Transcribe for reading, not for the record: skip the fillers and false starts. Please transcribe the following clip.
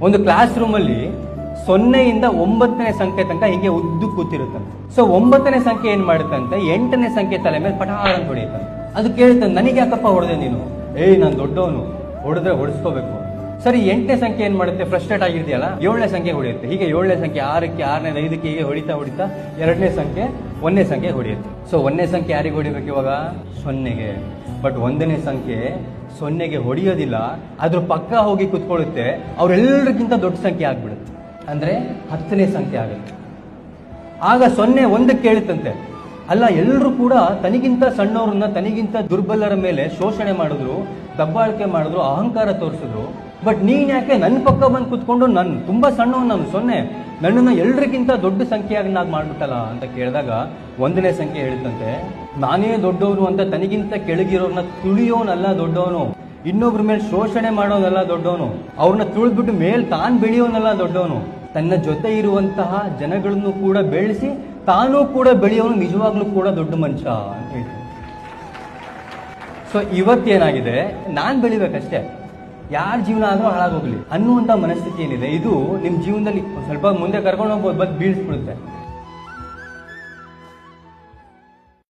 ಒಂದು ಕ್ಲಾಸ್ ರೂಮಲ್ಲಿ 0ಯಿಂದ 9ನೇ ಸಂಖ್ಯೆ ತನಕ ಹೀಗೆ ಉದ್ದು ಕೂತಿರುತ್ತಂತೆ. ಸೊ 9ನೇ ಸಂಖ್ಯೆ ಏನ್ ಮಾಡುತ್ತಂತೆ, 8ನೇ ಸಂಖ್ಯೆ ತಲೆ ಮೇಲೆ ಪಟಾಳ ಅಂತ ಹೊಡೆಯುತ್ತಂತೆ. ಅದು ಕೇಳುತ್ತಂತೆ, ನನಗೆ ಯಾಕಪ್ಪ ಹೊಡೆದೆ ನೀನು? ನಾನು ದೊಡ್ಡವನು, ಹೊಡೆದ್ರೆ ಹೊಡೆಸ್ಕೋಬೇಕು. ಸರಿ, 8ನೇ ಸಂಖ್ಯೆ ಏನ್ ಮಾಡುತ್ತೆ, ಫ್ರಸ್ಟ್ರೇಟ್ ಆಗಿರ್ತೀಯಲ್ಲ, 7ನೇ ಸಂಖ್ಯೆ ಹೊಡೆಯುತ್ತೆ. ಹೀಗೆ 7ನೇ ಸಂಖ್ಯೆ 6ಕ್ಕೆ, 6ನೇ 5ಕ್ಕೆ ಹೀಗೆ ಹೊಡಿತಾ 2ನೇ ಸಂಖ್ಯೆ 1ನೇ ಸಂಖ್ಯೆ ಹೊಡೆಯುತ್ತೆ. ಸೊ 1ನೇ ಸಂಖ್ಯೆ ಯಾರಿಗೆ ಹೊಡಿಬೇಕು ಇವಾಗ? 0ಗೆ. ಬಟ್ 1ನೇ ಸಂಖ್ಯೆ 0ಗೆ ಹೊಡೆಯೋದಿಲ್ಲ, ಅದ್ರ ಪಕ್ಕ ಹೋಗಿ ಕುತ್ಕೊಳ್ಳುತ್ತೆ. ಅವ್ರೆಲ್ಲರಿಗಿಂತ ದೊಡ್ಡ ಸಂಖ್ಯೆ ಆಗ್ಬಿಡುತ್ತೆ, ಅಂದ್ರೆ 10ನೇ ಸಂಖ್ಯೆ ಆಗುತ್ತೆ. ಆಗ 0 1ಕ್ಕೆ ಕೇಳುತ್ತಂತೆ, ಅಲ್ಲ ಎಲ್ಲರೂ ಕೂಡ ತನಗಿಂತ ಸಣ್ಣವ್ರನ್ನ, ತನಗಿಂತ ದುರ್ಬಲರ ಮೇಲೆ ಶೋಷಣೆ ಮಾಡಿದ್ರು, ದಬ್ಬಾಳಿಕೆ ಮಾಡಿದ್ರು, ಅಹಂಕಾರ ತೋರಿಸಿದ್ರು. ಬಟ್ ನೀನ್ ಯಾಕೆ ನನ್ನ ಪಕ್ಕ ಬಂದು ಕುತ್ಕೊಂಡು, ನಾನು ತುಂಬಾ ಸಣ್ಣವನು, ನಾನು 0, ನನ್ನನ್ನು ಎಲ್ರಿಗಿಂತ ದೊಡ್ಡ ಸಂಖ್ಯೆಯಾಗಿ ಮಾಡ್ಬಿಟ್ಟಲ್ಲ ಅಂತ ಕೇಳಿದಾಗ 1ನೇ ಸಂಖ್ಯೆ ಹೇಳ್ತಂತೆ, ನಾನೇ ದೊಡ್ಡವನು ಅಂತ ತನಗಿಂತ ಕೆಳಗಿರೋರ್ನ ತುಳಿಯೋನಲ್ಲ ದೊಡ್ಡವನು, ಇನ್ನೊಬ್ರ ಮೇಲೆ ಶೋಷಣೆ ಮಾಡೋನಲ್ಲ ದೊಡ್ಡವನು, ಅವ್ರನ್ನ ತುಳಿದ್ಬಿಟ್ಟು ಮೇಲ್ ತಾನು ಬೆಳೆಯೋನಲ್ಲ ದೊಡ್ಡವನು, ತನ್ನ ಜೊತೆ ಇರುವಂತಹ ಜನಗಳನ್ನು ಕೂಡ ಬೆಳೆಸಿ ತಾನೂ ಕೂಡ ಬೆಳೆಯೋನು ನಿಜವಾಗ್ಲೂ ಕೂಡ ದೊಡ್ಡ ಮನುಷ್ಯ ಅಂತ ಹೇಳ್ತಾರೆ. ಸೊ ಇವತ್ತೇನಾಗಿದೆ, ನಾನ್ ಬೆಳಿಬೇಕಷ್ಟೇ, ಯಾರ ಜೀವನ ಆದ್ರೂ ಹಾಳಾಗೋಗ್ಲಿ ಅನ್ನುವಂತ ಮನಸ್ಥಿತಿ ಏನಿದೆ, ಇದು ನಿಮ್ ಜೀವನದಲ್ಲಿ ಸ್ವಲ್ಪ ಮುಂದೆ ಕರ್ಕೊಂಡು ಹೋಗ್ಬೋದು, ಬಟ್ ಬೀಳಿಸ್ಬಿಡುತ್ತೆ.